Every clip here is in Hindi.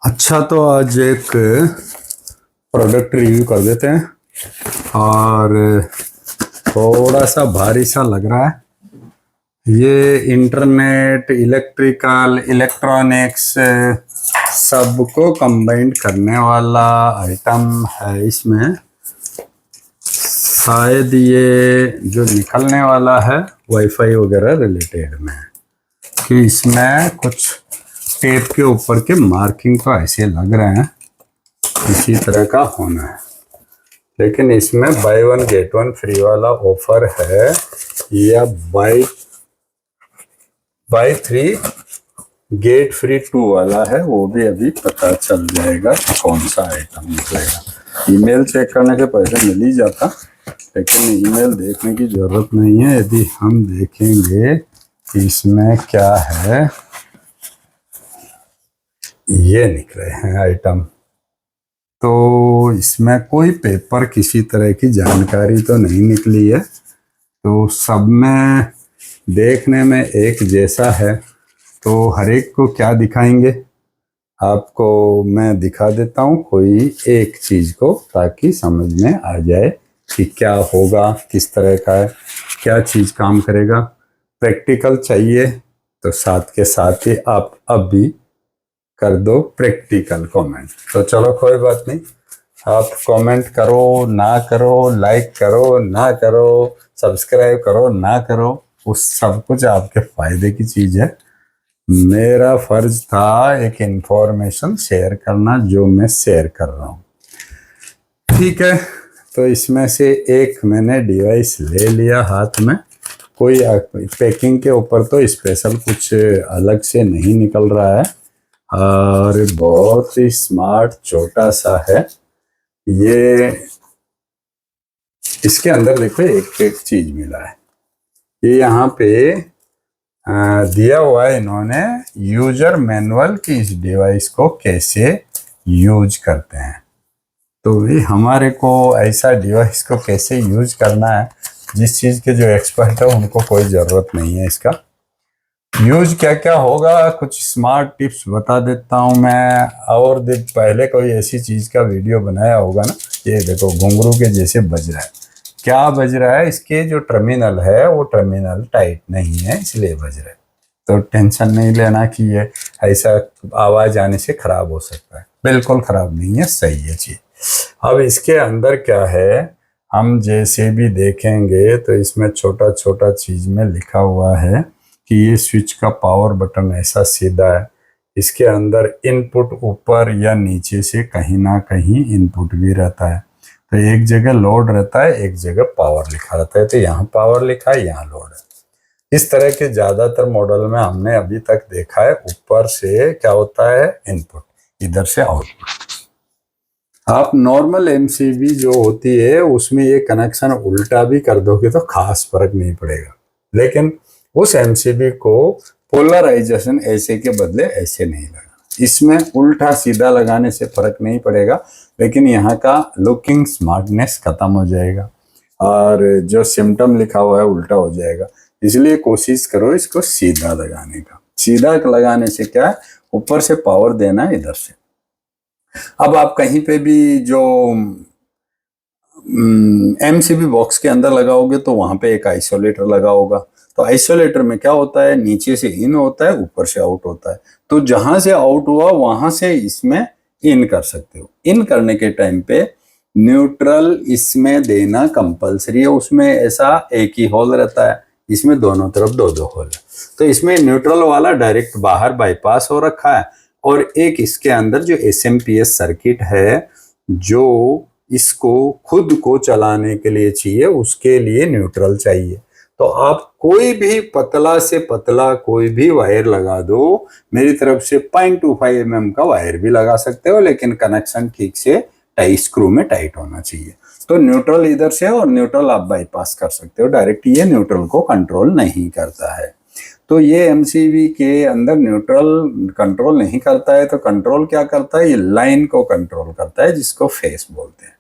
अच्छा, तो आज एक प्रोडक्ट रिव्यू कर देते हैं और थोड़ा सा भारी सा लग रहा है। ये इंटरनेट, इलेक्ट्रिकल, इलेक्ट्रॉनिक्स सबको कंबाइंड करने वाला आइटम है। इसमें शायद ये जो निकलने वाला है वाईफाई वगैरह रिलेटेड में है, कि इसमें कुछ टेप के ऊपर के मार्किंग तो ऐसे लग रहे हैं इसी तरह का होना है, लेकिन इसमें by one get one free वाला ऑफर है या बाय थ्री गेट फ्री 2 वाला है, वो भी अभी पता चल जाएगा कौन सा आइटम निकलेगा। ईमेल चेक करने के पैसे मिल ही जाता, लेकिन ईमेल देखने की जरूरत नहीं है। यदि हम देखेंगे कि इसमें क्या है, ये निकले हैं आइटम, तो इसमें कोई पेपर किसी तरह की जानकारी तो नहीं निकली है, तो सब में देखने में एक जैसा है। तो हर एक को क्या दिखाएंगे, आपको मैं दिखा देता हूँ कोई एक चीज को, ताकि समझ में आ जाए कि क्या होगा, किस तरह का है, क्या चीज काम करेगा। प्रैक्टिकल चाहिए तो साथ के साथ ही आप अब भी कर दो प्रैक्टिकल कमेंट। तो चलो कोई बात नहीं, आप कमेंट करो ना करो, लाइक करो ना करो, सब्सक्राइब करो ना करो, उस सब कुछ आपके फायदे की चीज है। मेरा फर्ज था एक इंफॉर्मेशन शेयर करना, जो मैं शेयर कर रहा हूँ। ठीक है, तो इसमें से एक मैंने डिवाइस ले लिया हाथ में। कोई पैकिंग के ऊपर तो स्पेशल कुछ अलग से नहीं निकल रहा है और बहुत ही स्मार्ट छोटा सा है ये। इसके अंदर देखो एक एक चीज मिला है। ये यहाँ पे दिया हुआ है इन्होंने यूजर मैनुअल की इस डिवाइस को कैसे यूज करते हैं। तो भी हमारे को ऐसा डिवाइस को कैसे यूज करना है, जिस चीज के जो एक्सपर्ट है उनको कोई जरूरत नहीं है। इसका यूज क्या क्या होगा, कुछ स्मार्ट टिप्स बता देता हूं मैं। और पहले कोई ऐसी चीज का वीडियो बनाया होगा ना, ये देखो घुंघरू के जैसे बज रहा है। क्या बज रहा है, इसके जो टर्मिनल है वो टर्मिनल टाइट नहीं है इसलिए बज रहा है। तो टेंशन नहीं लेना कि ये ऐसा आवाज आने से खराब हो सकता है, बिल्कुल खराब नहीं है, सही है चीज। अब इसके अंदर क्या है, हम जैसे भी देखेंगे तो इसमें छोटा छोटा चीज में लिखा हुआ है कि ये स्विच का पावर बटन ऐसा सीधा है। इसके अंदर इनपुट ऊपर या नीचे से कहीं ना कहीं इनपुट भी रहता है। तो एक जगह लोड रहता है, एक जगह पावर लिखा रहता है। तो यहाँ पावर लिखा है, यहाँ लोड है। इस तरह के ज्यादातर मॉडल में हमने अभी तक देखा है ऊपर से क्या होता है इनपुट, इधर से आउटपुट। आप नॉर्मल एमसीबी जो होती है उसमें ये कनेक्शन उल्टा भी कर दोगे तो खास फर्क नहीं पड़ेगा, लेकिन उस एमसीबी को पोलराइजेशन ऐसे के बदले ऐसे नहीं लगा। इसमें उल्टा सीधा लगाने से फर्क नहीं पड़ेगा, लेकिन यहाँ का लुकिंग स्मार्टनेस खत्म हो जाएगा और जो सिम्टम लिखा हुआ है उल्टा हो जाएगा। इसलिए कोशिश करो इसको सीधा लगाने का। सीधा लगाने से क्या है, ऊपर से पावर देना है इधर से। अब आप कहीं पे भी जो एमसीबी बॉक्स के अंदर लगाओगे तो वहां पे एक आइसोलेटर लगा होगा। तो आइसोलेटर में क्या होता है, नीचे से इन होता है, ऊपर से आउट होता है। तो जहां से आउट हुआ वहां से इसमें इन कर सकते हो। इन करने के टाइम पे न्यूट्रल इसमें देना कंपलसरी है। उसमें ऐसा एक ही होल रहता है, इसमें दोनों तरफ दो दो होल है। तो इसमें न्यूट्रल वाला डायरेक्ट बाहर बाईपास हो रखा है, और एक इसके अंदर जो एसएमपीएस सर्किट है जो इसको खुद को चलाने के लिए चाहिए, उसके लिए न्यूट्रल चाहिए। तो आप कोई भी पतला से पतला कोई भी वायर लगा दो, मेरी तरफ से 0.25 mm का वायर भी लगा सकते हो, लेकिन कनेक्शन ठीक से टाइट स्क्रू में टाइट होना चाहिए। तो न्यूट्रल इधर से और न्यूट्रल आप बाईपास कर सकते हो डायरेक्ट, ये न्यूट्रल को कंट्रोल नहीं करता है। तो ये एमसीबी के अंदर न्यूट्रल कंट्रोल नहीं करता है। तो कंट्रोल क्या करता है, ये लाइन को कंट्रोल करता है, जिसको फेस बोलते हैं।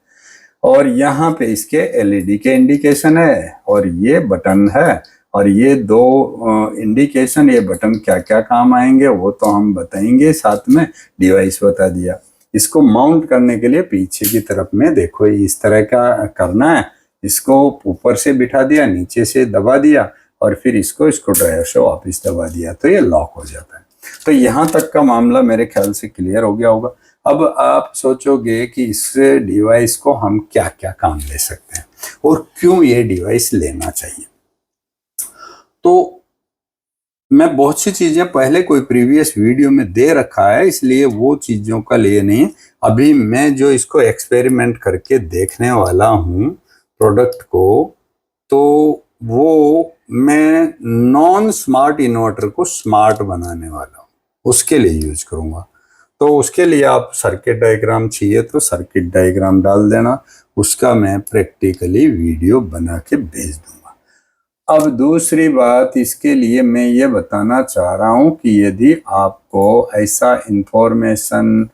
और यहाँ पे इसके एलईडी के इंडिकेशन है और ये बटन है, और ये दो इंडिकेशन, ये बटन क्या क्या काम आएंगे वो तो हम बताएंगे साथ में, डिवाइस बता दिया। इसको माउंट करने के लिए पीछे की तरफ में देखो इस तरह का करना है, इसको ऊपर से बिठा दिया, नीचे से दबा दिया और फिर इसको ड्राइवर से वापस दबा दिया तो ये लॉक हो जाता है। तो यहाँ तक का मामला मेरे ख्याल से क्लियर हो गया होगा। अब आप सोचोगे कि इस डिवाइस को हम क्या क्या काम ले सकते हैं और क्यों ये डिवाइस लेना चाहिए। तो मैं बहुत सी चीजें पहले कोई प्रीवियस वीडियो में दे रखा है, इसलिए वो चीजों का लिए नहीं। अभी मैं जो इसको एक्सपेरिमेंट करके देखने वाला हूँ प्रोडक्ट को, तो वो मैं नॉन स्मार्ट इन्वर्टर को स्मार्ट बनाने वाला हूँ, उसके लिए यूज करूँगा। तो उसके लिए आप सर्किट डायग्राम चाहिए तो सर्किट डायग्राम डाल देना, उसका मैं प्रैक्टिकली वीडियो बना के भेज दूंगा। अब दूसरी बात, इसके लिए मैं ये बताना चाह रहा हूँ कि यदि आपको ऐसा इंफॉर्मेशन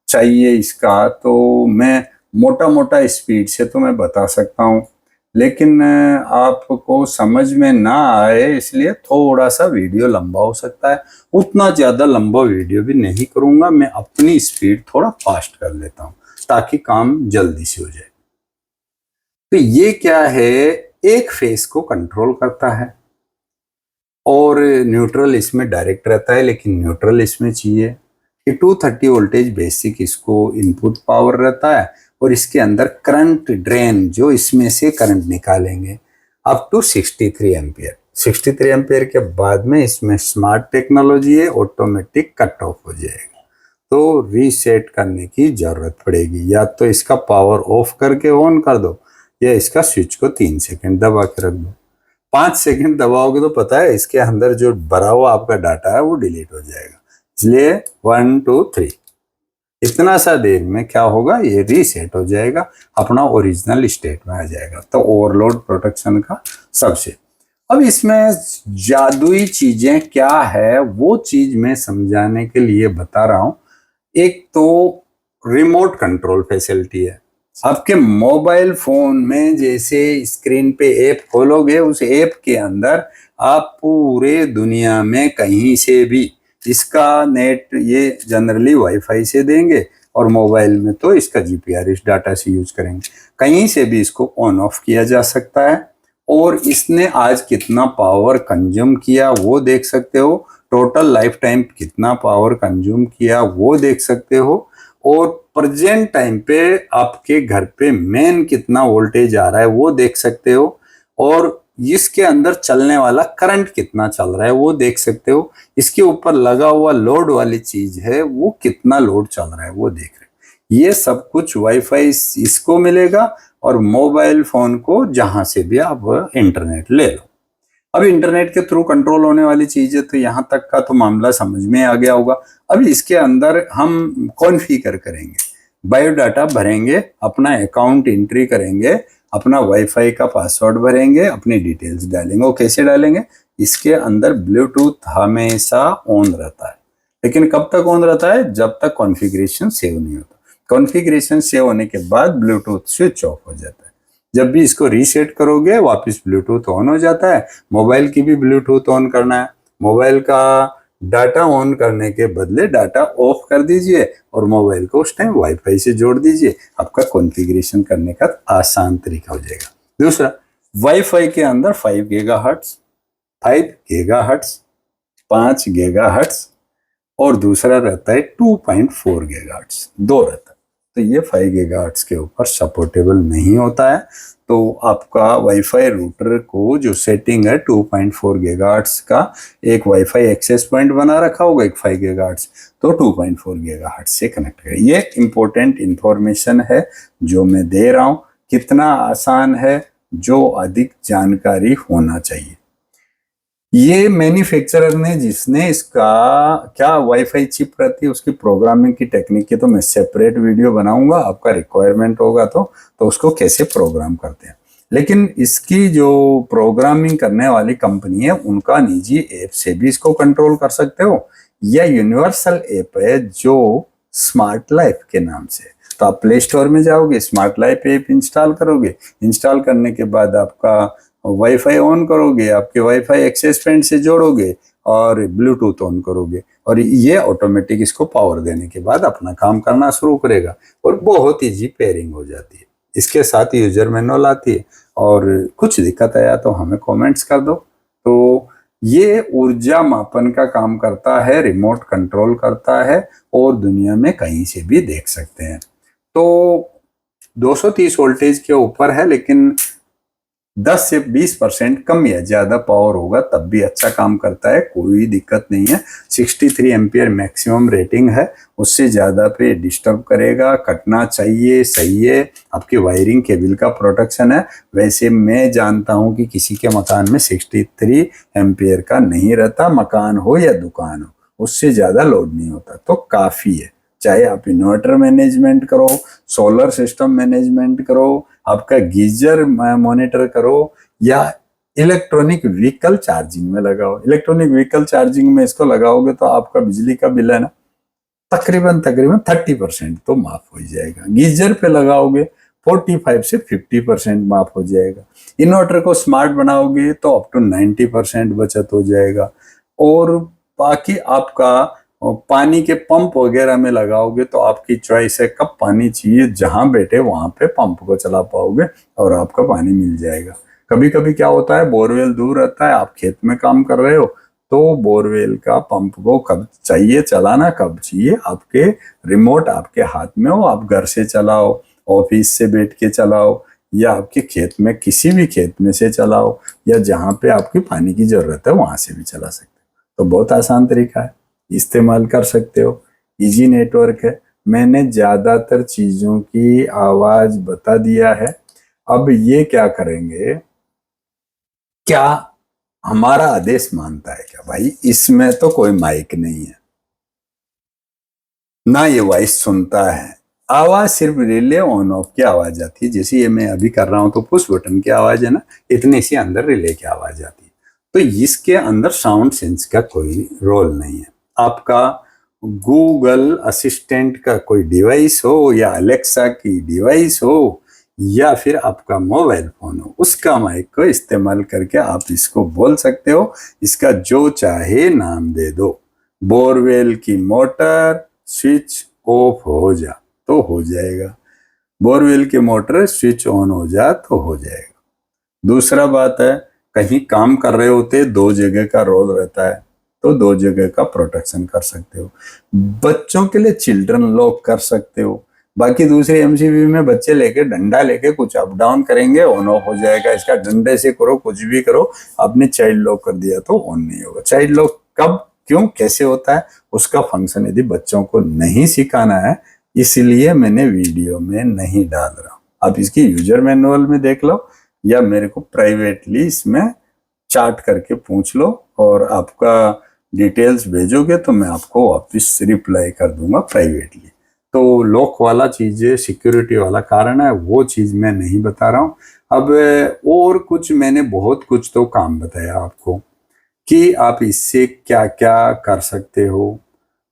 चाहिए इसका, तो मैं मोटा मोटा स्पीड से तो मैं बता सकता हूँ, लेकिन आपको समझ में ना आए इसलिए थोड़ा सा वीडियो लंबा हो सकता है। उतना ज़्यादा लंबा वीडियो भी नहीं करूँगा, मैं अपनी स्पीड थोड़ा फास्ट कर लेता हूँ ताकि काम जल्दी से हो जाए। तो ये क्या है, एक फेस को कंट्रोल करता है और न्यूट्रल इसमें डायरेक्ट रहता है, लेकिन न्यूट्रल इसमें चाहिए। ये 230 वोल्टेज बेसिक इसको इनपुट पावर रहता है और इसके अंदर करंट ड्रेन जो इसमें से करंट निकालेंगे अप टू 63 एम्पियर। 63 एम्पियर के बाद में इसमें स्मार्ट टेक्नोलॉजी है, ऑटोमेटिक कट ऑफ हो जाएगा, तो रीसेट करने की जरूरत पड़ेगी। या तो इसका पावर ऑफ करके ऑन कर दो या इसका स्विच को 3 सेकंड दबा के रख दो। 5 सेकंड दबाओगे तो पता है इसके अंदर जो भरा हुआ आपका डाटा है वो डिलीट हो जाएगा। इसलिए 1 2 3 इतना सा देर में क्या होगा, ये रीसेट हो जाएगा, अपना ओरिजिनल स्टेट में आ जाएगा। तो ओवरलोड प्रोटेक्शन का सबसे। अब इसमें जादुई चीजें क्या है वो चीज मैं समझाने के लिए बता रहा हूं। एक तो रिमोट कंट्रोल फैसिलिटी है। आपके मोबाइल फोन में जैसे स्क्रीन पे ऐप खोलोगे, उस ऐप के अंदर आप पूरे दुनिया में कहीं से भी, इसका नेट ये जनरली वाईफाई से देंगे और मोबाइल में तो इसका जीपीआरएस डाटा से यूज करेंगे, कहीं से भी इसको ऑन ऑफ किया जा सकता है। और इसने आज कितना पावर कंज्यूम किया वो देख सकते हो, टोटल लाइफ टाइम कितना पावर कंज्यूम किया वो देख सकते हो, और प्रेजेंट टाइम पे आपके घर पे मेन कितना वोल्टेज आ रहा है वो देख सकते हो, और इसके अंदर चलने वाला करंट कितना चल रहा है वो देख सकते हो। इसके ऊपर लगा हुआ लोड वाली चीज है वो कितना लोड चल रहा है वो देख रहे हो। ये सब कुछ वाईफाई इसको मिलेगा और मोबाइल फोन को जहां से भी आप इंटरनेट ले लो। अब इंटरनेट के थ्रू कंट्रोल होने वाली चीज है, तो यहाँ तक का तो मामला समझ में आ गया होगा। अब इसके अंदर हम कॉन्फ़िगर करेंगे, बायोडाटा भरेंगे, अपना अकाउंट एंट्री करेंगे, अपना वाईफाई का पासवर्ड भरेंगे, अपनी डिटेल्स डालेंगे। वो कैसे डालेंगे, इसके अंदर ब्लूटूथ हमेशा ऑन रहता है, लेकिन कब तक ऑन रहता है, जब तक कॉन्फ़िगरेशन सेव नहीं होता। कॉन्फ़िगरेशन सेव होने के बाद ब्लूटूथ स्विच ऑफ हो जाता है। जब भी इसको रीसेट करोगे वापस ब्लूटूथ ऑन हो जाता है। मोबाइल की भी ब्लूटूथ ऑन करना है, मोबाइल का डाटा ऑन करने के बदले डाटा ऑफ कर दीजिए और मोबाइल को उस टाइम वाईफाई से जोड़ दीजिए। आपका कॉन्फ़िगरेशन करने का आसान तरीका हो जाएगा। दूसरा, वाईफाई के अंदर 5 गीगाहर्ट्ज, 5 गीगाहर्ट्ज और दूसरा रहता है 2.4 गीगाहर्ट्ज, दो रहता है। तो ये 5 गीगाहर्ट्ज के ऊपर सपोर्टेबल नहीं होता है। तो आपका वाईफाई रूटर को जो सेटिंग है 2.4 गीगाहर्ट्ज का, एक वाईफाई एक्सेस पॉइंट बना रखा होगा, एक 5 गीगाहर्ट्ज, तो 2.4 गीगाहर्ट्ज से कनेक्ट करें। ये इंपॉर्टेंट इंफॉर्मेशन है जो मैं दे रहा हूँ। कितना आसान है, जो अधिक जानकारी होना चाहिए। ये मैन्युफैक्चरर ने, जिसने इसका क्या वाईफाई चिप रहती है उसकी प्रोग्रामिंग की टेक्निक की तो मैं सेपरेट वीडियो बनाऊंगा, आपका रिक्वायरमेंट होगा तो उसको कैसे प्रोग्राम करते हैं। लेकिन इसकी जो प्रोग्रामिंग करने वाली कंपनी है उनका निजी ऐप से भी इसको कंट्रोल कर सकते हो। यह यूनिवर्सल ऐप है जो स्मार्ट लाइफ के नाम से। तो आप प्ले स्टोर में जाओगे, स्मार्ट लाइफ ऐप इंस्टॉल करोगे, इंस्टॉल करने के बाद आपका वाईफाई ऑन करोगे, आपके वाईफाई एक्सेस पॉइंट से जोड़ोगे और ब्लूटूथ ऑन करोगे और ये ऑटोमेटिक इसको पावर देने के बाद अपना काम करना शुरू करेगा और बहुत ईजी पेयरिंग हो जाती है। इसके साथ यूजर मैनुअल आती है और कुछ दिक्कत आया तो हमें कमेंट्स कर दो। तो ये ऊर्जा मापन का काम करता है, रिमोट कंट्रोल करता है और दुनिया में कहीं से भी देख सकते हैं। तो 230 वोल्टेज के ऊपर है, लेकिन 10 से 20% कम या ज्यादा पावर होगा तब भी अच्छा काम करता है, कोई दिक्कत नहीं है। 63 एम्पियर मैक्सिमम रेटिंग है, उससे ज्यादा पे डिस्टर्ब करेगा, कटना चाहिए, सही है। आपकी वायरिंग केबल का प्रोटेक्शन है। वैसे मैं जानता हूं कि किसी के मकान में 63 एम्पियर का नहीं रहता, मकान हो या दुकान हो, उससे ज्यादा लोड नहीं होता, तो काफी है। चाहे आप इन्वर्टर मैनेजमेंट करो, सोलर सिस्टम मैनेजमेंट करो, आपका गीजर मॉनिटर करो या इलेक्ट्रॉनिक व्हीकल चार्जिंग में लगाओ। इलेक्ट्रॉनिक व्हीकल चार्जिंग में इसको लगाओगे तो आपका बिजली का बिल है ना तकरीबन 30% तो माफ हो जाएगा। गीजर पे लगाओगे 45 से 50% माफ हो जाएगा। इन्वर्टर को स्मार्ट बनाओगे तो अप टू 90% बचत हो जाएगा। और बाकी आपका पानी के पंप वगैरह में लगाओगे तो आपकी चॉइस है, कब पानी चाहिए जहां बैठे वहां पे पंप को चला पाओगे और आपका पानी मिल जाएगा। कभी कभी क्या होता है, बोरवेल दूर रहता है, आप खेत में काम कर रहे हो, तो बोरवेल का पंप को कब चाहिए चलाना, कब चाहिए, आपके रिमोट आपके हाथ में हो, आप घर से चलाओ, ऑफिस से बैठ के चलाओ या आपके खेत में किसी भी खेत में से चलाओ या जहां पे आपकी पानी की जरूरत है वहां से भी चला सकते हो। तो बहुत आसान तरीका है, इस्तेमाल कर सकते हो। इजी नेटवर्क है। मैंने ज्यादातर चीजों की आवाज बता दिया है। अब ये क्या करेंगे, क्या हमारा आदेश मानता है क्या? भाई इसमें तो कोई माइक नहीं है, ना ये वॉइस सुनता है, आवाज सिर्फ रिले ऑन ऑफ की आवाज आती है। जैसे ये मैं अभी कर रहा हूं तो पुश बटन की आवाज है ना, इतने से अंदर रिले की आवाज आती है। तो इसके अंदर साउंड सेंस का कोई रोल नहीं है। आपका गूगल असिस्टेंट का कोई डिवाइस हो या अलेक्सा की डिवाइस हो या फिर आपका मोबाइल फोन हो, उसका माइक को इस्तेमाल करके आप इसको बोल सकते हो। इसका जो चाहे नाम दे दो। बोरवेल की मोटर स्विच ऑफ हो जा तो हो जाएगा, बोरवेल की मोटर स्विच ऑन हो जा तो हो जाएगा। दूसरा बात है, कहीं काम कर रहे होते दो जगह का रोल रहता है तो दो जगह का प्रोटेक्शन कर सकते हो। बच्चों के लिए चिल्ड्रन लॉक कर सकते हो। बाकी दूसरे एमसीबी में बच्चे लेके डंडा लेके कुछ अप डाउन करेंगे, ऑन ऑफ हो जाएगा। इसका डंडे से करो, कुछ भी करो, आपने चाइल्ड लॉक कर दिया तो ऑन नहीं होगा। चाइल्ड लॉक कब, क्यों, कैसे होता है, उसका फंक्शन यदि बच्चों को नहीं सिखाना है इसलिए मैंने वीडियो में नहीं डाल रहा। आप इसकी यूजर मैनुअल में देख लो या मेरे को प्राइवेटली इसमें चार्ट करके पूछ लो और आपका डिटेल्स भेजोगे तो मैं आपको वापस रिप्लाई कर दूंगा प्राइवेटली। तो लॉक वाला चीज है, सिक्योरिटी वाला कारण है, वो चीज मैं नहीं बता रहा हूँ। अब और कुछ मैंने बहुत कुछ तो काम बताया आपको कि आप इससे क्या क्या कर सकते हो।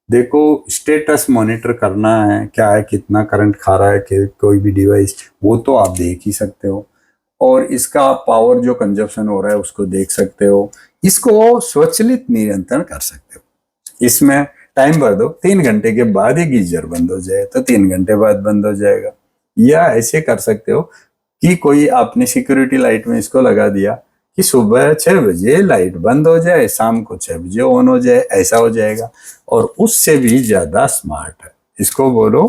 देखो, स्टेटस मॉनिटर करना है, क्या है, कितना करंट खा रहा है कि कोई भी डिवाइस, वो तो आप देख ही सकते हो। और इसका पावर जो कंजप्शन हो रहा है उसको देख सकते हो। इसको स्वचालित नियंत्रण कर सकते हो। इसमें टाइम भर दो, 3 घंटे के बाद ही गीजर बंद हो जाए तो 3 घंटे बाद बंद हो जाएगा। या ऐसे कर सकते हो कि कोई आपने सिक्योरिटी लाइट में इसको लगा दिया कि सुबह 6 बजे लाइट बंद हो जाए, शाम को 6 बजे ऑन हो जाए, ऐसा हो जाएगा। और उससे भी ज्यादा स्मार्ट है, इसको बोलो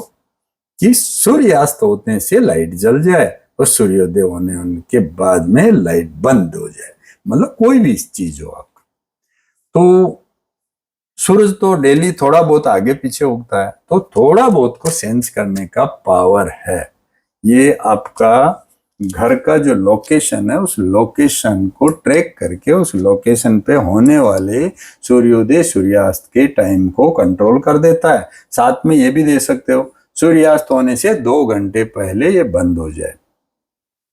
कि सूर्यास्त होने से लाइट जल जाए और सूर्योदय होने के बाद में लाइट बंद हो जाए। मतलब कोई भी चीज हो आपका। तो सूरज तो डेली थोड़ा बहुत आगे पीछे उगता है, तो थोड़ा बहुत को सेंस करने का पावर है। ये आपका घर का जो लोकेशन है उस लोकेशन को ट्रैक करके उस लोकेशन पे होने वाले सूर्योदय सूर्यास्त के टाइम को कंट्रोल कर देता है। साथ में ये भी दे सकते हो सूर्यास्त होने से 2 घंटे पहले ये बंद हो जाए,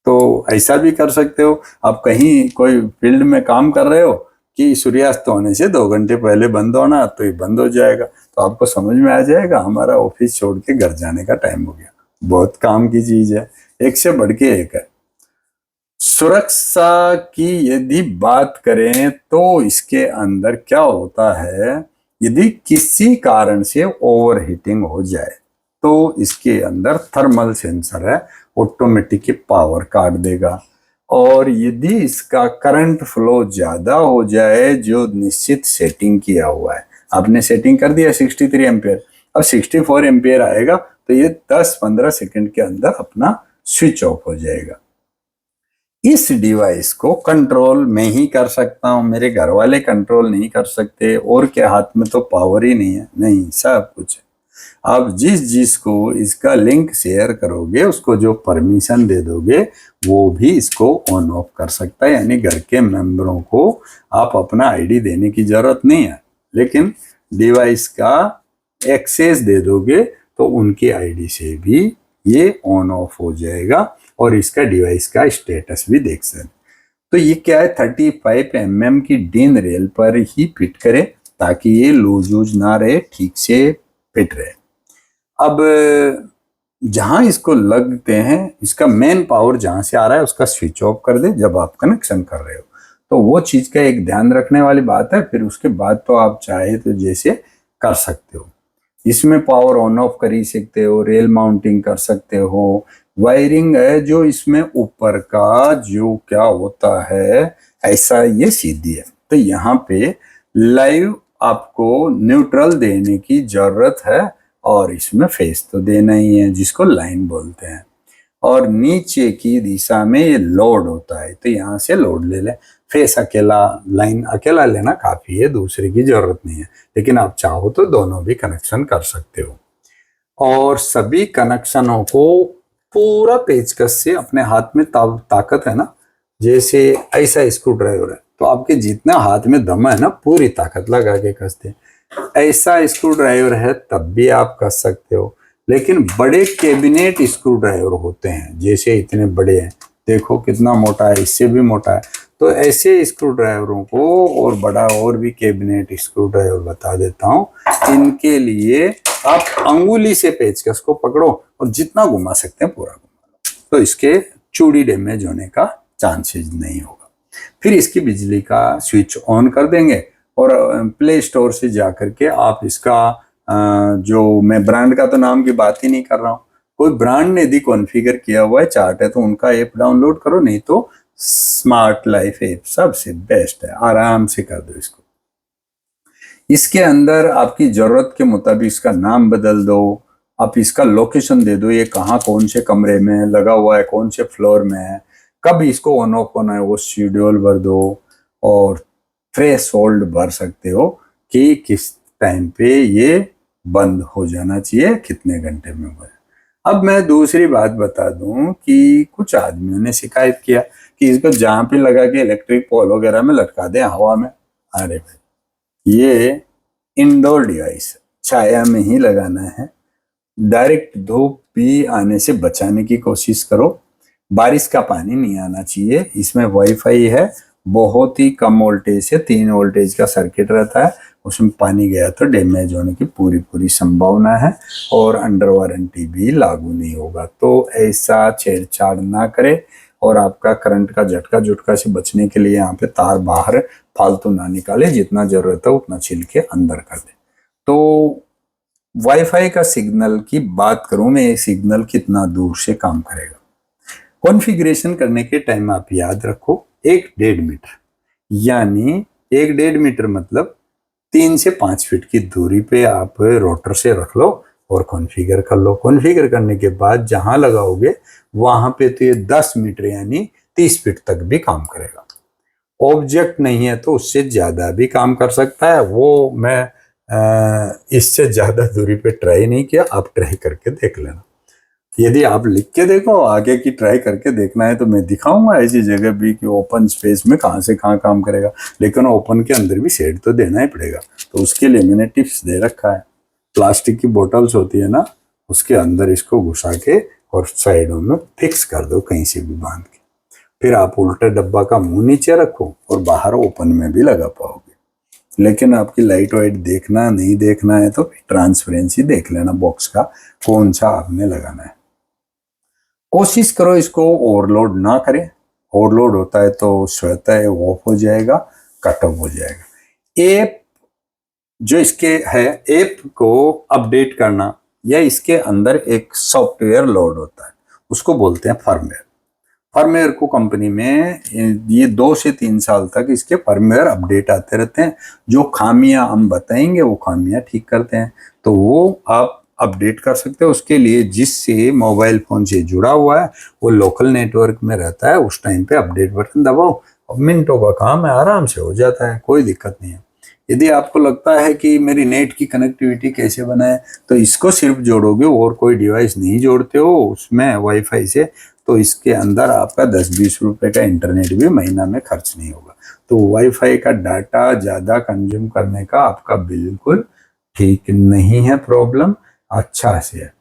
तो ऐसा भी कर सकते हो। आप कहीं कोई फील्ड में काम कर रहे हो कि सूर्यास्त होने से 2 घंटे पहले बंद होना, तो ये बंद हो जाएगा। तो आपको समझ में आ जाएगा हमारा ऑफिस छोड़ के घर जाने का टाइम हो गया। बहुत काम की चीज है, एक से बढ़ के एक है। सुरक्षा की यदि बात करें तो इसके अंदर क्या होता है, यदि किसी कारण से ओवरहीटिंग हो जाए तो इसके अंदर थर्मल सेंसर है, ऑटोमेटिक पावर काट देगा। और यदि इसका करंट फ्लो ज्यादा हो जाए, जो निश्चित सेटिंग किया हुआ है, आपने सेटिंग कर दिया 63 एम्पियर, अब 64 एम्पियर आएगा तो ये 10-15 सेकंड के अंदर अपना स्विच ऑफ हो जाएगा। इस डिवाइस को कंट्रोल मैं ही कर सकता हूं, मेरे घर वाले कंट्रोल नहीं कर सकते, और के हाथ में तो पावर ही नहीं है, नहीं सब कुछ है। आप जिस जिसको इसका लिंक शेयर करोगे, उसको जो परमिशन दे दोगे, वो भी इसको ऑन ऑफ कर सकता है। यानी घर के मेंबरों को आप अपना आईडी देने की जरूरत नहीं है, लेकिन डिवाइस का एक्सेस दे दोगे तो उनकी आईडी से भी ये ऑन ऑफ हो जाएगा और इसका डिवाइस का स्टेटस भी देख सकते। तो ये क्या है, 35 mm की डीन रेल पर ही फिट करें ताकि ये लूज वूज ना रहे, ठीक से फिट रहे। अब जहां इसको लगते हैं, इसका मेन पावर जहां से आ रहा है उसका स्विच ऑफ कर दे जब आप कनेक्शन कर रहे हो, तो वो चीज का एक ध्यान रखने वाली बात है। फिर उसके बाद तो आप चाहे तो जैसे कर सकते हो, इसमें पावर ऑन ऑफ कर ही सकते हो, रेल माउंटिंग कर सकते हो। वायरिंग है जो इसमें ऊपर का जो क्या होता है, ऐसा ये सीधी है, तो यहाँ पे लाइव आपको न्यूट्रल देने की जरूरत है और इसमें फेस तो देना ही है, जिसको लाइन बोलते हैं। और नीचे की दिशा में ये लोड होता है, तो यहाँ से लोड ले ले। फेस अकेला, लाइन अकेला लेना काफी है, दूसरे की जरूरत नहीं है, लेकिन आप चाहो तो दोनों भी कनेक्शन कर सकते हो। और सभी कनेक्शनों को पूरा पेचकस से, अपने हाथ में ताकत है ना, जैसे ऐसा स्क्रू ड्राइवर है तो आपके जितना हाथ में दम है ना, पूरी ताकत लगा के कसते, ऐसा स्क्रू ड्राइवर है तब भी आप कस सकते हो। लेकिन बड़े कैबिनेट स्क्रू ड्राइवर होते हैं, जैसे इतने बड़े हैं, देखो कितना मोटा है, इससे भी मोटा है, तो ऐसे स्क्रू ड्राइवरों को और बड़ा और भी कैबिनेट स्क्रू ड्राइवर बता देता हूं। इनके लिए आप अंगुली से पेचकस को पकड़ो और जितना घुमा सकते हैं पूरा घुमा लो, तो इसके चूड़ी डैमेज होने का चांसेस नहीं होगा। फिर इसकी बिजली का स्विच ऑन कर देंगे और प्ले स्टोर से जाकर के आप इसका जो, मैं ब्रांड का तो नाम की बात ही नहीं कर रहा हूँ, कोई ब्रांड ने यदि कॉन्फ़िगर किया हुआ है चार्ट है तो उनका ऐप डाउनलोड करो, नहीं तो स्मार्ट लाइफ ऐप सबसे बेस्ट है, आराम से कर दो इसको। इसके अंदर आपकी जरूरत के मुताबिक इसका नाम बदल दो, आप इसका लोकेशन दे दो, ये कहाँ कौन से कमरे में लगा हुआ है, कौन से फ्लोर में है, कब इसको ऑन ऑफ होना है वो शेड्यूल भर दो, और थ्रेशोल्ड भर सकते हो कि किस टाइम पे ये बंद हो जाना चाहिए, कितने घंटे में हुआ है। अब मैं दूसरी बात बता दूं कि कुछ आदमियों ने शिकायत किया कि इसको जहां पे लगा के इलेक्ट्रिक पोल वगैरह में लटका दें हवा में। अरे भाई, ये इंडोर डिवाइस छाया में ही लगाना है, डायरेक्ट धूप भी आने से बचाने की कोशिश करो, बारिश का पानी नहीं आना चाहिए। इसमें वाईफाई है, बहुत ही कम वोल्टेज से 3 वोल्टेज का सर्किट रहता है, उसमें पानी गया तो डैमेज होने की पूरी संभावना है और अंडर वारंटी भी लागू नहीं होगा। तो ऐसा छेड़छाड़ ना करे, और आपका करंट का झटका झुटका से बचने के लिए यहाँ पे तार बाहर फालतू ना निकाले, जितना जरूरत है उतना छिल के अंदर कर दे। तो वाईफाई का सिग्नल की बात करूं मैं, ये सिग्नल कितना दूर से काम करेगा। कॉन्फ़िगरेशन करने के टाइम आप याद रखो 1-1.5 मीटर, यानी 1-1.5 मीटर मतलब 3 से 5 फीट की दूरी पे आप रोटर से रख लो और कॉन्फ़िगर कर लो। कॉन्फ़िगर करने के बाद जहां लगाओगे वहां पे तो ये 10 मीटर यानी 30 फीट तक भी काम करेगा। ऑब्जेक्ट नहीं है तो उससे ज्यादा भी काम कर सकता है, वो मैं इससे ज्यादा दूरी पे ट्राई नहीं किया, आप ट्राई करके देख लेना। यदि आप लिख के देखो, आगे की ट्राई करके देखना है तो मैं दिखाऊंगा ऐसी जगह भी कि ओपन स्पेस में कहाँ से कहाँ काम करेगा, लेकिन ओपन के अंदर भी शेड तो देना ही पड़ेगा। तो उसके लिए मैंने टिप्स दे रखा है, प्लास्टिक की बोतल्स होती है ना, उसके अंदर इसको घुसा के और साइडों में फिक्स कर दो कहीं से भी बांध के। फिर आप उल्टा डब्बा का मुंह नीचे रखो और बाहर ओपन में भी लगा पाओगे। लेकिन आपकी लाइट वाइट देखना नहीं देखना है तो ट्रांसपेरेंसी देख लेना बॉक्स का, कौन सा आपने लगाना है। कोशिश करो इसको ओवरलोड ना करें, ओवरलोड होता है तो स्वतः ऑफ हो जाएगा, कट ऑफ हो जाएगा। ऐप जो इसके है, ऐप को अपडेट करना या इसके अंदर एक सॉफ्टवेयर लोड होता है, उसको बोलते हैं फर्मवेयर। फर्मवेयर को कंपनी में ये 2 से 3 साल तक इसके फर्मवेयर अपडेट आते रहते हैं। जो खामियां हम बताएंगे वो खामियां ठीक करते हैं, तो वो आप अपडेट कर सकते हो। उसके लिए जिससे मोबाइल फोन से जुड़ा हुआ है वो लोकल नेटवर्क में रहता है, उस टाइम पे अपडेट बटन दबाओ और मिनटों का काम है, आराम से हो जाता है, कोई दिक्कत नहीं है। यदि आपको लगता है कि मेरी नेट की कनेक्टिविटी कैसे बनाए, तो इसको सिर्फ जोड़ोगे और कोई डिवाइस नहीं जोड़ते हो उसमें वाईफाई से, तो इसके अंदर आपका 10-20 रुपए का इंटरनेट भी महीना में खर्च नहीं होगा। तो वाईफाई का डाटा ज़्यादा कंज्यूम करने का आपका बिल्कुल ठीक नहीं है, प्रॉब्लम अच्छा से है।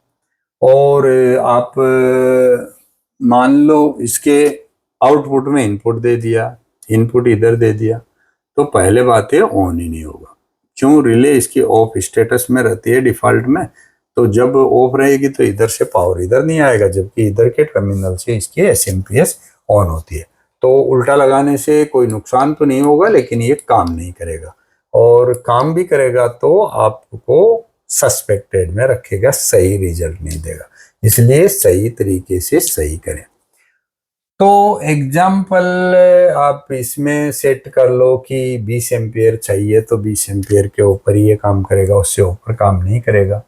और आप मान लो इसके आउटपुट में इनपुट दे दिया, इनपुट इधर दे दिया, तो पहले बात है ऑन ही नहीं होगा। क्यों? रिले इसकी ऑफ स्टेटस में रहती है डिफॉल्ट में, तो जब ऑफ रहेगी तो इधर से पावर इधर नहीं आएगा, जबकि इधर के टर्मिनल से इसकी एसएमपीएस ऑन होती है। तो उल्टा लगाने से कोई नुकसान तो नहीं होगा, लेकिन ये काम नहीं करेगा, और काम भी करेगा तो आपको सस्पेक्टेड में रखेगा, सही रिजल्ट नहीं देगा। इसलिए सही तरीके से सही करें। तो एग्जाम्पल आप इसमें सेट कर लो कि 20 एम्पियर चाहिए, तो 20 एम्पियर के ऊपर ही ये काम करेगा, उससे ऊपर काम नहीं करेगा।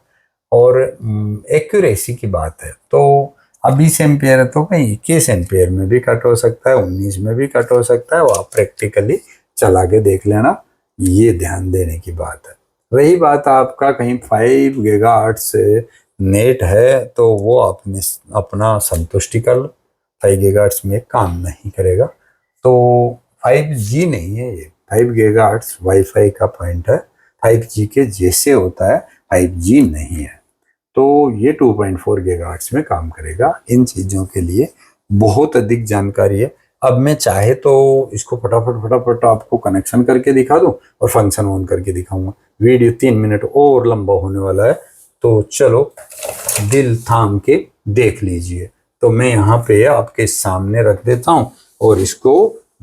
और एक्यूरेसी की बात है तो अब 20 एम्पियर है तो कहीं 21 एम्पियर में भी कट हो सकता है, 19 में भी कट हो सकता है, वो आप प्रैक्टिकली चला के देख लेना, ये ध्यान देने की बात है। रही बात आपका कहीं 5 गीगाहर्ट्ज नेट है तो वो अपने अपना संतुष्टि कर लो, 5 गीगाहर्ट्ज में काम नहीं करेगा। तो 5G नहीं है ये, 5 गीगाहर्ट्ज वाईफाई का पॉइंट है, 5G के जैसे होता है, 5G नहीं है। तो ये 2.4 गीगाहर्ट्ज में काम करेगा। इन चीज़ों के लिए बहुत अधिक जानकारी है। अब मैं चाहे तो इसको फटाफट फटाफट आपको कनेक्शन करके दिखा दूं और फंक्शन ऑन करके दिखाऊंगा। वीडियो 3 मिनट और लंबा होने वाला है, तो चलो दिल थाम के देख लीजिए। तो मैं यहाँ पे आपके सामने रख देता हूँ और इसको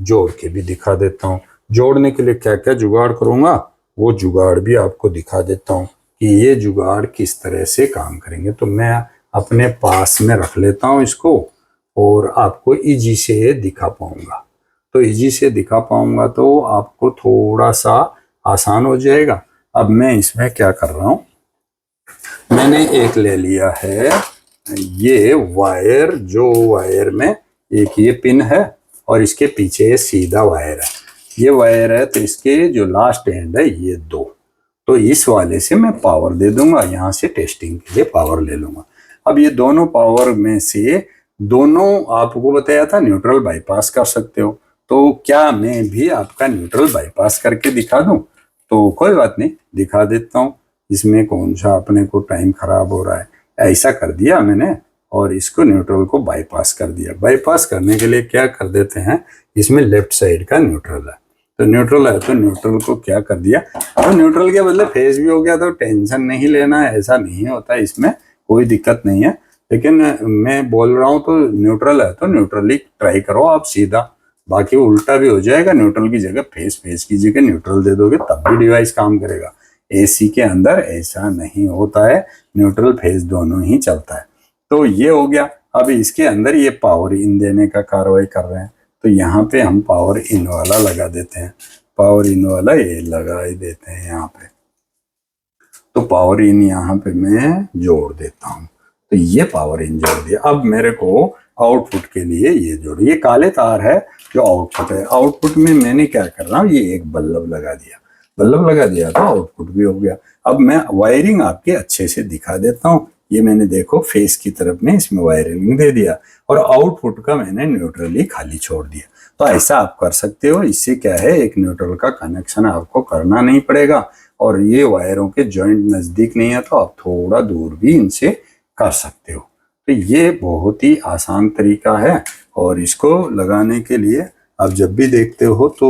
जोड़ के भी दिखा देता हूँ। जोड़ने के लिए क्या क्या जुगाड़ करूँगा वो जुगाड़ भी आपको दिखा देता हूँ कि ये जुगाड़ किस तरह से काम करेंगे। तो मैं अपने पास में रख लेता हूँ इसको और आपको इजी से दिखा पाऊंगा। तो इजी से दिखा पाऊंगा तो आपको थोड़ा सा आसान हो जाएगा। अब मैं इसमें क्या कर रहा हूँ, मैंने एक ले लिया है ये वायर, जो वायर में एक ये पिन है और इसके पीछे सीधा वायर है। ये वायर है तो इसके जो लास्ट एंड है ये 2, तो इस वाले से मैं पावर दे दूंगा, यहाँ से टेस्टिंग के लिए पावर ले लूंगा। अब ये दोनों पावर में से दोनों आपको बताया था न्यूट्रल बाईपास कर सकते हो, तो क्या मैं भी आपका न्यूट्रल बाईपास करके दिखा दूं? तो कोई बात नहीं, दिखा देता हूँ। इसमें कौन सा अपने को टाइम खराब हो रहा है, ऐसा कर दिया मैंने और इसको न्यूट्रल को बाईपास कर दिया। बाईपास करने के लिए क्या कर देते हैं, इसमें लेफ्ट साइड का न्यूट्रल है, तो न्यूट्रल है तो न्यूट्रल को क्या कर दिया, तो न्यूट्रल के बदले फेज भी हो गया। तो टेंशन नहीं लेना है, ऐसा नहीं होता, इसमें कोई दिक्कत नहीं है। लेकिन मैं बोल रहा हूँ तो न्यूट्रल है तो न्यूट्रली ट्राई करो आप सीधा, बाकी उल्टा भी हो जाएगा। न्यूट्रल की जगह फेज, फेज की जगह न्यूट्रल दे दोगे तब भी डिवाइस काम करेगा। एसी के अंदर ऐसा नहीं होता है, न्यूट्रल फेज दोनों ही चलता है। तो ये हो गया। अब इसके अंदर ये पावर इन देने का कार्रवाई कर रहे हैं, तो यहाँ पे हम पावर इन वाला लगा देते हैं। पावर इन वाला ये लगा ही देते हैं यहाँ पे, तो पावर इन यहाँ पे मैं जोड़ देता हूँ। तो ये पावर इन जोड़ दिया। अब मेरे को आउटपुट के लिए ये जोड़, ये काले तार है जो आउटपुट है। आउटपुट में मैंने क्या कर रहा हूँ, ये एक बल्ब लगा दिया, बल्ब लगा दिया तो आउटपुट भी हो गया। अब मैं वायरिंग आपके अच्छे से दिखा देता हूँ। ये मैंने देखो फेस की तरफ में इसमें वायरिंग दे दिया और आउटपुट का मैंने न्यूट्रली खाली छोड़ दिया। तो ऐसा आप कर सकते हो। इससे क्या है, एक न्यूट्रल का कनेक्शन आपको करना नहीं पड़ेगा और ये वायरों के जॉइंट नजदीक नहीं है तो आप थोड़ा दूर भी इनसे कर सकते हो। तो ये बहुत ही आसान तरीका है और इसको लगाने के लिए आप जब भी देखते हो तो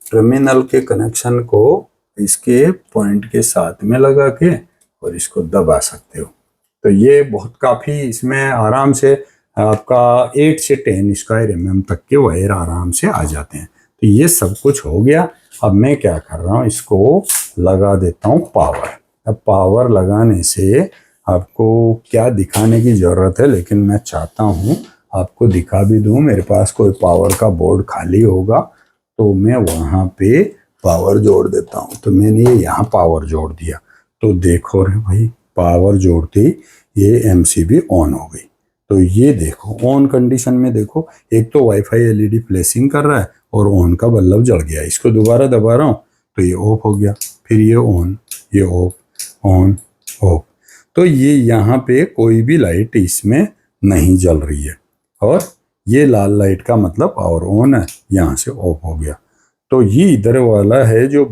टर्मिनल के कनेक्शन को इसके पॉइंट के साथ में लगा के और इसको दबा सकते हो। तो ये बहुत काफ़ी इसमें आराम से आपका 8 से 10 स्क्वायर mm तक के वायर आराम से आ जाते हैं। तो ये सब कुछ हो गया। अब मैं क्या कर रहा हूँ, इसको लगा देता हूँ पावर। अब पावर लगाने से आपको क्या दिखाने की जरूरत है, लेकिन मैं चाहता हूँ आपको दिखा भी दूं। मेरे पास कोई पावर का बोर्ड खाली होगा तो मैं वहां पे पावर जोड़ देता हूँ। तो मैंने यहाँ पावर जोड़ दिया, तो देखो रे भाई, पावर जोड़ते ही ये एमसीबी ऑन हो गई। तो ये देखो ऑन कंडीशन में देखो, एक तो वाईफाई एलईडी फ्लैशिंग कर रहा है और ऑन का बल्ब जल गया। इसको दोबारा दबा रहा हूँ तो ये ऑफ हो गया, फिर ये ऑन, ये ऑफ, ऑन, ऑफ। तो ये यहाँ पे कोई भी लाइट इसमें नहीं जल रही है, और ये लाल लाइट का मतलब पावर ऑन है, यहाँ से ऑफ हो गया। तो ये इधर वाला है जो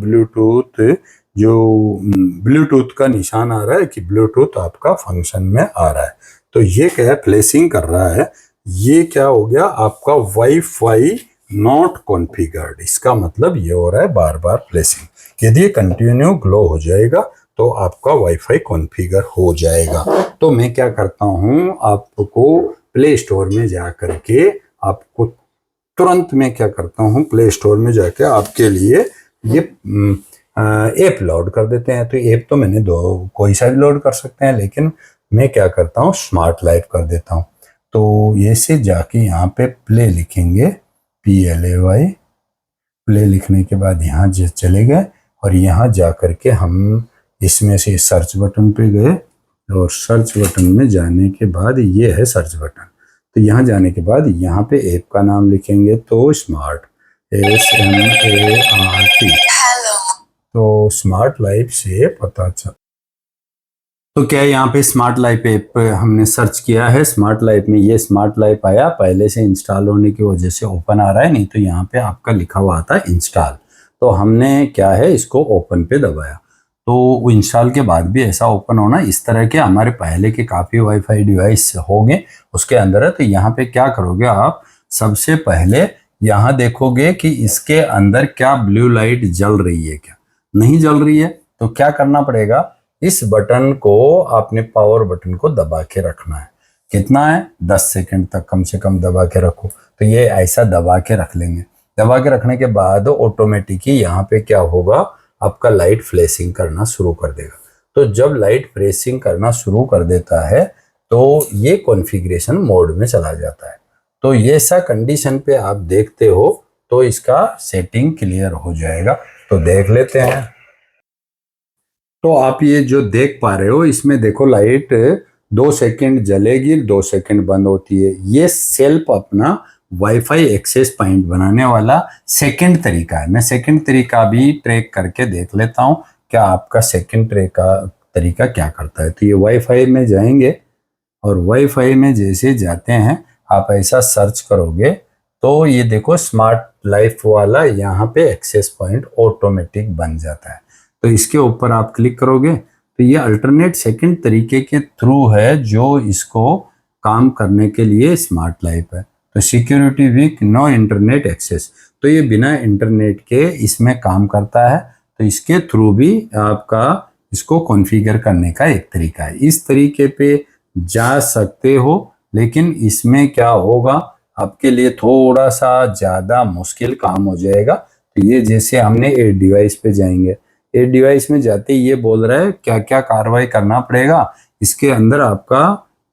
ब्लूटूथ का निशान आ रहा है कि ब्लूटूथ आपका फंक्शन में आ रहा है। तो ये क्या है, फ्लैशिंग कर रहा है। ये क्या हो गया, आपका वाईफाई नॉट कॉन्फ़िगर्ड। इसका मतलब ये हो रहा है बार बार फ्लैशिंग। यदि ये कंटिन्यू ग्लो हो जाएगा तो आपका वाईफाई कॉन्फ़िगर हो जाएगा। तो मैं क्या करता हूँ, आपको प्ले स्टोर में जा करके आपको तुरंत मैं क्या करता हूँ, प्ले स्टोर में जाके आपके लिए ये ऐप लोड कर देते हैं। तो ऐप तो मैंने कोई सा भी लोड कर सकते हैं, लेकिन मैं क्या करता हूँ, स्मार्ट लाइफ कर देता हूँ। तो ये से जाके यहाँ पे प्ले लिखेंगे, PLAY, प्ले लिखने के बाद यहाँ चले गए और यहाँ जा करके हम इसमें से सर्च बटन पे गए, और सर्च बटन में जाने के बाद ये है सर्च बटन। तो यहाँ जाने के बाद यहाँ पे ऐप का नाम लिखेंगे, तो स्मार्ट, SMART। तो स्मार्ट लाइफ से पता चल, तो क्या यहाँ पे स्मार्ट लाइफ ऐप हमने सर्च किया है। स्मार्ट लाइफ में ये स्मार्ट लाइफ आया, पहले से इंस्टॉल होने की वजह से ओपन आ रहा है, नहीं तो यहाँ पे आपका लिखा हुआ आता है इंस्टॉल। तो हमने क्या है, इसको ओपन पे दबाया, तो इंस्टॉल के बाद भी ऐसा ओपन होना। इस तरह के हमारे पहले के काफ़ी वाईफाई डिवाइस होंगे उसके अंदर है। तो यहाँ पे क्या करोगे आप, सबसे पहले यहाँ देखोगे कि इसके अंदर क्या ब्लू लाइट जल रही है, क्या नहीं जल रही है। तो क्या करना पड़ेगा, इस बटन को आपने पावर बटन को दबा के रखना है। कितना है, 10 सेकंड तक कम से कम दबा के रखो। तो ये ऐसा दबा के रख लेंगे। दबा के रखने के बाद ऑटोमेटिक ही यहाँ पे क्या होगा, आपका लाइट फ्लैशिंग करना शुरू कर देगा। तो जब लाइट फ्लैशिंग करना शुरू कर देता है तो ये कॉन्फ़िगरेशन मोड में चला जाता है। तो ये ऐसा कंडीशन पे आप देखते हो तो इसका सेटिंग क्लियर हो जाएगा। तो देख लेते हैं। तो आप ये जो देख पा रहे हो, इसमें देखो लाइट 2 सेकंड जलेगी, 2 सेकंड बंद होती है। ये सेल्फ अपना वाईफाई एक्सेस पॉइंट बनाने वाला सेकंड तरीका है। मैं सेकंड तरीका भी ट्रैक करके देख लेता हूँ क्या आपका सेकंड तरीका क्या करता है। तो ये वाईफाई में जाएंगे, और वाईफाई में जैसे जाते हैं आप ऐसा सर्च करोगे तो ये देखो स्मार्ट लाइफ वाला यहाँ पे एक्सेस पॉइंट ऑटोमेटिक बन जाता है। तो इसके ऊपर आप क्लिक करोगे तो ये अल्टरनेट सेकंड तरीके के थ्रू है जो इसको काम करने के लिए स्मार्ट लाइफ है। तो security weak, no internet access, तो ये बिना इंटरनेट के इसमें काम करता है। तो इसके थ्रू भी आपका इसको कॉन्फ़िगर करने का एक तरीका है। इस तरीके पे जा सकते हो, लेकिन इसमें क्या होगा, आपके लिए थोड़ा सा ज़्यादा मुश्किल काम हो जाएगा। तो ये जैसे हमने ए डिवाइस पे जाएंगे, ए डिवाइस में जाते ही ये बोल रहा है क्या क्या कार्रवाई करना पड़ेगा। इसके अंदर आपका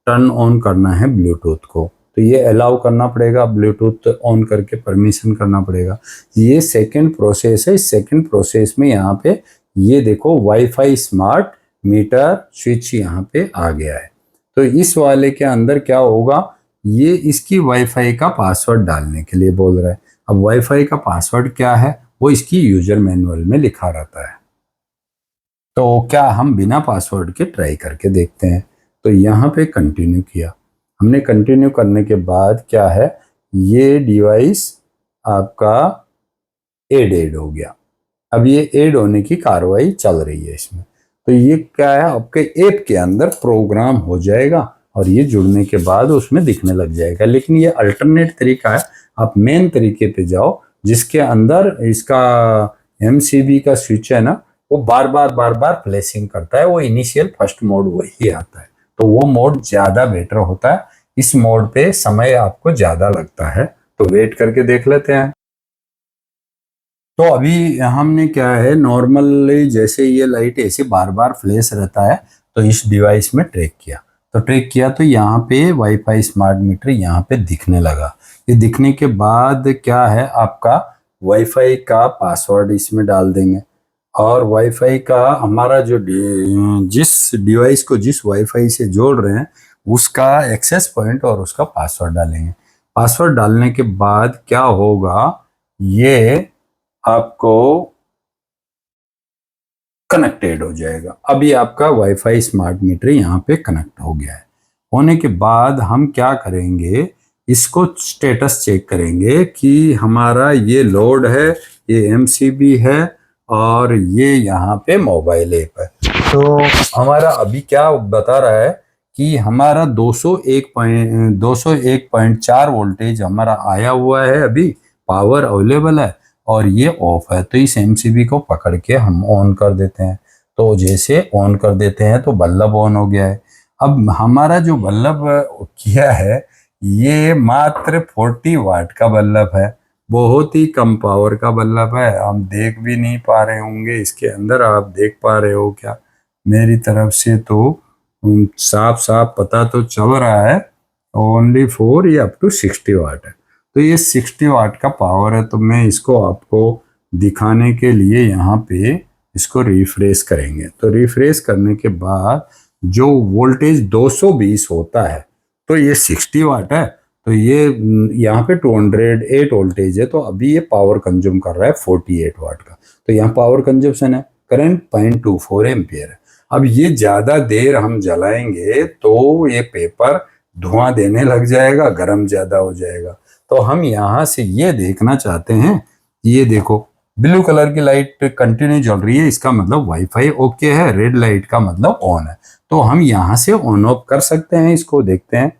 टर्न ऑन करना है ब्लूटूथ को, तो ये अलाउ करना पड़ेगा, ब्लूटूथ ऑन करके परमिशन करना पड़ेगा। ये सेकंड प्रोसेस है। इस सेकंड प्रोसेस में यहाँ पे ये देखो वाईफाई स्मार्ट मीटर स्विच यहाँ पे आ गया है। तो इस वाले के अंदर क्या होगा, ये इसकी वाईफाई का पासवर्ड डालने के लिए बोल रहा है। अब वाईफाई का पासवर्ड क्या है वो इसकी यूजर मैनुअल में लिखा रहता है। तो क्या हम बिना पासवर्ड के ट्राई करके देखते हैं। तो यहाँ पे कंटिन्यू किया हमने। कंटिन्यू करने के बाद क्या है, ये डिवाइस आपका एड हो गया। अब ये एड होने की कार्रवाई चल रही है इसमें। तो ये क्या है, आपके ऐप के अंदर प्रोग्राम हो जाएगा और ये जुड़ने के बाद उसमें दिखने लग जाएगा। लेकिन ये अल्टरनेट तरीका है। आप मेन तरीके पे जाओ जिसके अंदर इसका MCB का स्विच है ना, वो बार बार फ्लैशिंग करता है। वो इनिशियल फर्स्ट मोड वही आता है, तो वो मोड ज्यादा बेटर होता है। इस मोड पे समय आपको ज्यादा लगता है, तो वेट करके देख लेते हैं। तो अभी हमने क्या है, नॉर्मली जैसे ये लाइट ऐसे बार बार फ्लैश रहता है, तो इस डिवाइस में ट्रैक किया, तो यहाँ पे वाईफाई स्मार्ट मीटर यहाँ पे दिखने लगा। ये दिखने के बाद क्या है, आपका वाईफाई का पासवर्ड इसमें डाल देंगे, और वाईफाई का हमारा जो जिस डिवाइस को जिस वाईफाई से जोड़ रहे हैं उसका एक्सेस पॉइंट और उसका पासवर्ड डालेंगे। पासवर्ड डालने के बाद क्या होगा, ये आपको कनेक्टेड हो जाएगा। अभी आपका वाईफाई स्मार्ट मीटर यहाँ पे कनेक्ट हो गया है। होने के बाद हम क्या करेंगे, इसको स्टेटस चेक करेंगे कि हमारा ये लोड है, ये एमसीबी है, और ये यहाँ पे मोबाइल ऐप है। तो हमारा अभी क्या बता रहा है कि हमारा 201.4 वोल्टेज हमारा आया हुआ है, अभी पावर अवेलेबल है, और ये ऑफ है। तो इस एमसीबी को पकड़ के हम ऑन कर देते हैं। तो जैसे ऑन कर देते हैं तो बल्ब ऑन हो गया है। अब हमारा जो बल्ब किया है ये मात्र 40 वाट का बल्ब है, बहुत ही कम पावर का बल्ब है। हम देख भी नहीं पा रहे होंगे इसके अंदर, आप देख पा रहे हो क्या? मेरी तरफ से तो साफ साफ पता तो चल रहा है, ओनली 4 या अप टू 60 वाट है। तो ये 60 वाट का पावर है। तो मैं इसको आपको दिखाने के लिए यहाँ पे इसको रिफ्रेश करेंगे। तो रिफ्रेश करने के बाद जो वोल्टेज 220 होता है, तो ये 60 वाट है, तो ये यहाँ पे 208 वोल्टेज है। तो अभी ये पावर कंज्यूम कर रहा है 48 वाट का। तो यहाँ पावर कंजप्शन है, करंट 0.24 एम्पियर है। अब ये ज्यादा देर हम जलाएंगे तो ये पेपर धुआं देने लग जाएगा, गर्म ज्यादा हो जाएगा। तो हम यहाँ से ये देखना चाहते हैं, ये देखो ब्लू कलर की लाइट कंटिन्यू जल रही है, इसका मतलब वाईफाई ओके है, रेड लाइट का मतलब ऑन है। तो हम यहाँ से ऑन ऑफ कर सकते हैं, इसको देखते हैं,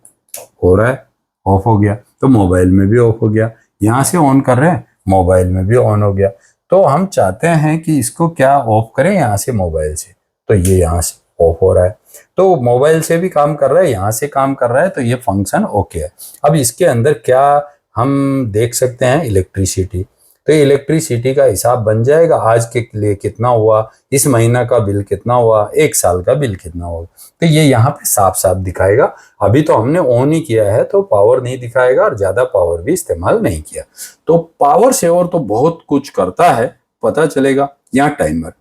हो रहा है, ऑफ हो गया। तो मोबाइल में भी ऑफ हो गया, यहाँ से ऑन कर रहे हैं, मोबाइल में भी ऑन हो गया। तो हम चाहते हैं कि इसको क्या ऑफ करें यहाँ से, मोबाइल से, तो ये यहाँ से ऑफ हो रहा है। तो मोबाइल से भी काम कर रहा है, यहाँ से काम कर रहा है, तो ये फंक्शन ओके है। अब इसके अंदर क्या हम देख सकते हैं, इलेक्ट्रिसिटी। तो इलेक्ट्रिसिटी का हिसाब बन जाएगा, आज के लिए कितना हुआ, इस महीना का बिल कितना हुआ, एक साल का बिल कितना हुआ। तो ये यहाँ पे साफ साफ दिखाएगा। अभी तो हमने ऑन ही किया है तो पावर नहीं दिखाएगा, और ज्यादा पावर भी इस्तेमाल नहीं किया। तो पावर सेवर तो बहुत कुछ करता है, पता चलेगा। यहाँ टाइमर,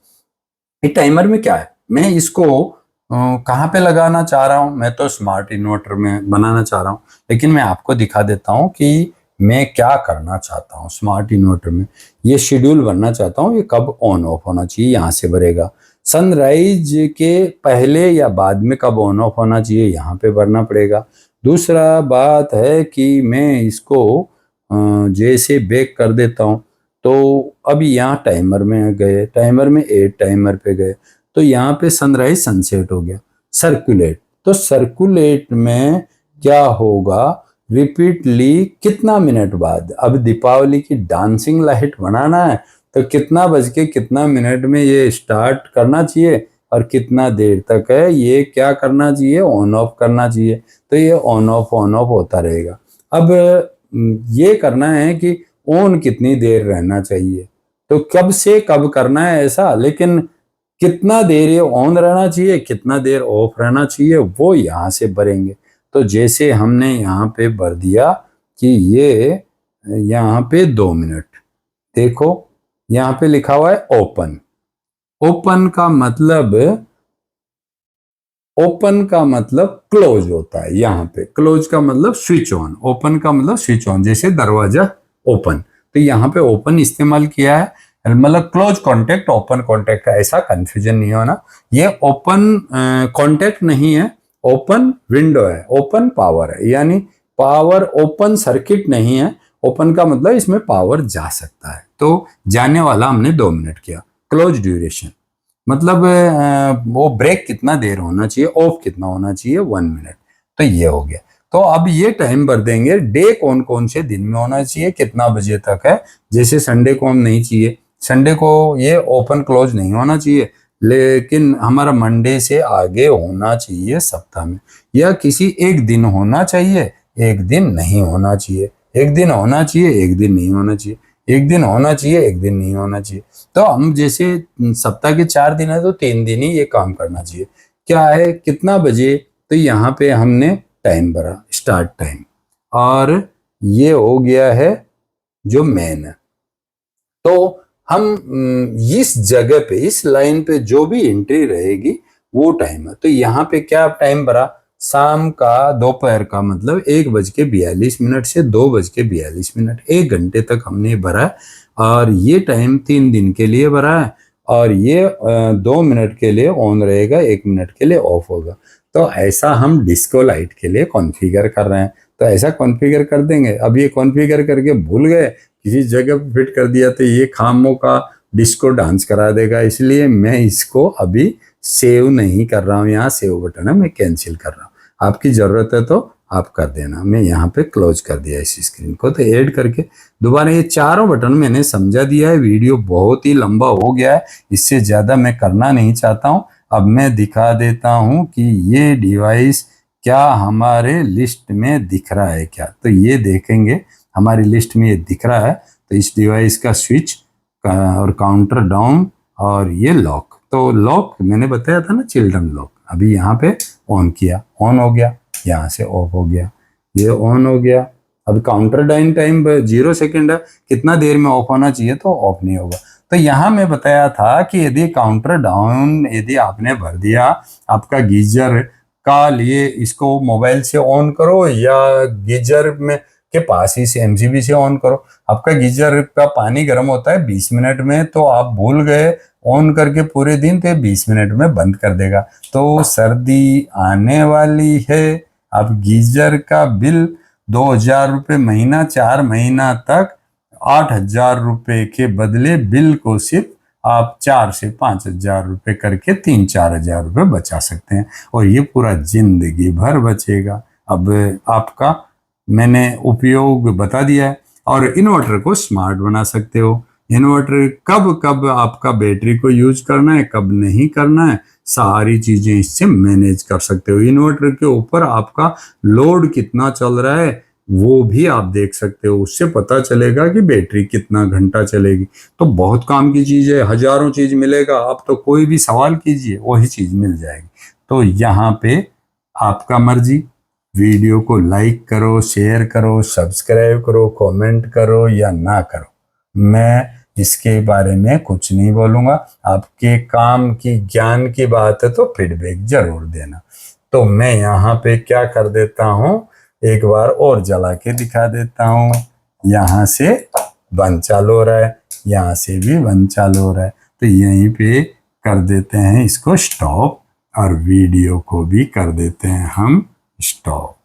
ये टाइमर में क्या है, मैं इसको कहाँ पे लगाना चाह रहा हूँ, मैं तो स्मार्ट इन्वर्टर में बनाना चाह रहा हूँ, लेकिन मैं आपको दिखा देता हूँ कि मैं क्या करना चाहता हूँ। स्मार्ट इन्वर्टर में ये शेड्यूल बनना चाहता हूँ, ये कब ऑन ऑफ होना चाहिए, यहाँ से भरेगा। सनराइज के पहले या बाद में कब ऑन ऑफ होना चाहिए, यहाँ पे भरना पड़ेगा। दूसरा बात है कि मैं इसको जैसे बेक कर देता हूँ, तो अभी यहाँ टाइमर में गए, टाइमर में 8 टाइमर पे गए, तो यहाँ पे सनराइज सनसेट हो गया। सर्कुलेट, तो सर्कुलेट में क्या होगा, रिपीटली कितना मिनट बाद, अब दीपावली की डांसिंग लाइट बनाना है तो कितना बज के कितना मिनट में ये स्टार्ट करना चाहिए, और कितना देर तक है ये क्या करना चाहिए, ऑन ऑफ करना चाहिए। तो ये ऑन ऑफ होता रहेगा। अब ये करना है कि ऑन कितनी देर रहना चाहिए, तो कब से कब करना है ऐसा, लेकिन कितना देर ये ऑन रहना चाहिए, कितना देर ऑफ रहना चाहिए, वो यहाँ से भरेंगे। तो जैसे हमने यहाँ पे भर दिया कि ये यहाँ पे 2 मिनट, देखो यहाँ पे लिखा हुआ है ओपन। ओपन का मतलब क्लोज होता है। यहाँ पे क्लोज का मतलब स्विच ऑन, ओपन का मतलब स्विच ऑन, जैसे दरवाजा ओपन। तो यहाँ पे ओपन इस्तेमाल किया है, मतलब क्लोज कॉन्टेक्ट ओपन कॉन्टेक्ट है, ऐसा कंफ्यूजन नहीं होना। ये ओपन कॉन्टेक्ट नहीं है, ओपन विंडो है, ओपन पावर है, यानी पावर ओपन सर्किट नहीं है। ओपन का मतलब इसमें पावर जा सकता है, तो जाने वाला हमने 2 मिनट किया। क्लोज ड्यूरेशन मतलब वो ब्रेक कितना देर होना चाहिए, ऑफ कितना होना चाहिए, 1 मिनट। तो ये हो गया। तो अब ये टाइम भर देंगे, डे कौन कौन से दिन में होना चाहिए, कितना बजे तक है। जैसे संडे को हम नहीं चाहिए, संडे को ये ओपन क्लोज नहीं होना चाहिए, लेकिन हमारा मंडे से आगे होना चाहिए सप्ताह में, या किसी एक दिन होना चाहिए, एक दिन नहीं होना चाहिए, एक दिन होना चाहिए, एक दिन नहीं होना चाहिए, एक दिन होना चाहिए, एक दिन नहीं होना चाहिए। तो हम जैसे सप्ताह के 4 दिन है तो 3 दिन ही ये काम करना चाहिए। क्या है, कितना बजे, तो यहाँ पे हमने टाइम भरा, स्टार्ट टाइम, और ये हो गया है जो मेन है। तो हम इस जगह पे, इस लाइन पे जो भी एंट्री रहेगी वो टाइम है। तो यहाँ पे क्या टाइम भरा, शाम का, दोपहर का, मतलब 1:42 से 2:42, 1 घंटे तक हमने भरा है। और ये टाइम 3 दिन के लिए भरा है, और ये 2 मिनट के लिए ऑन रहेगा, 1 मिनट के लिए ऑफ होगा। तो ऐसा हम डिस्को लाइट के लिए कॉन्फ़िगर कर रहे हैं। तो ऐसा कॉन्फ़िगर कर देंगे। अब ये कॉन्फ़िगर करके भूल गए, किसी जगह पे फिट कर दिया, तो ये खामों का डिस्को डांस करा देगा। इसलिए मैं इसको अभी सेव नहीं कर रहा हूँ, यहाँ सेव बटन है, मैं कैंसिल कर रहा हूँ। आपकी ज़रूरत है तो आप कर देना। मैं यहाँ पे क्लोज कर दिया इस स्क्रीन को। तो ऐड करके दोबारा ये चारों बटन मैंने समझा दिया है। वीडियो बहुत ही लंबा हो गया है, इससे ज़्यादा मैं करना नहीं चाहता हूँ। अब मैं दिखा देता हूँ कि ये डिवाइस क्या हमारे लिस्ट में दिख रहा है क्या। तो ये देखेंगे हमारी लिस्ट में ये दिख रहा है। तो इस डिवाइस का स्विच और काउंटर डाउन, और ये लॉक। तो लॉक मैंने बताया था ना, चिल्ड्रन लॉक। अभी यहाँ पे ऑन किया, ऑन हो गया, यहाँ से ऑफ हो गया, ये ऑन हो गया। अब काउंटर डाउन टाइम 0 सेकेंड है, कितना देर में ऑफ होना चाहिए, तो ऑफ नहीं होगा। तो यहाँ मैं बताया था कि यदि काउंटर डाउन यदि आपने भर दिया, आपका गीजर का लिए इसको मोबाइल से ऑन करो या गीजर में के पास ही से एमसीबी से ऑन करो। आपका गीजर का पानी गर्म होता है 20 मिनट में, तो आप भूल गए ऑन करके पूरे दिन, तो 20 मिनट में बंद कर देगा। तो सर्दी आने वाली है, अब गीजर का बिल 2,000 रुपये महीना, 4 महीना तक 8,000 रुपये के बदले बिल को सिर्फ आप 4 से 5,000 रुपये करके 3-4 हजार रुपये बचा सकते हैं, और ये पूरा जिंदगी भर बचेगा। अब आपका मैंने उपयोग बता दिया है। और इन्वर्टर को स्मार्ट बना सकते हो। इन्वर्टर कब कब आपका बैटरी को यूज करना है, कब नहीं करना है, सारी चीजें इससे मैनेज कर सकते हो। इन्वर्टर के ऊपर आपका लोड कितना चल रहा है वो भी आप देख सकते हो, उससे पता चलेगा कि बैटरी कितना घंटा चलेगी। तो बहुत काम की चीज है, हजारों चीज मिलेगा। आप तो कोई भी सवाल कीजिए वही चीज मिल जाएगी। तो यहाँ पे आपका मर्जी, वीडियो को लाइक करो, शेयर करो, सब्सक्राइब करो, कमेंट करो या ना करो, मैं इसके बारे में कुछ नहीं बोलूँगा। आपके काम की, ज्ञान की बात है तो फीडबैक जरूर देना। तो मैं यहाँ पे क्या कर देता हूँ, एक बार और जला के दिखा देता हूँ। यहाँ से बंद चालू हो रहा है, यहाँ से भी बंद चालू हो रहा है। तो यहीं पे कर देते हैं इसको स्टॉप, और वीडियो को भी कर देते हैं हम स्टॉप।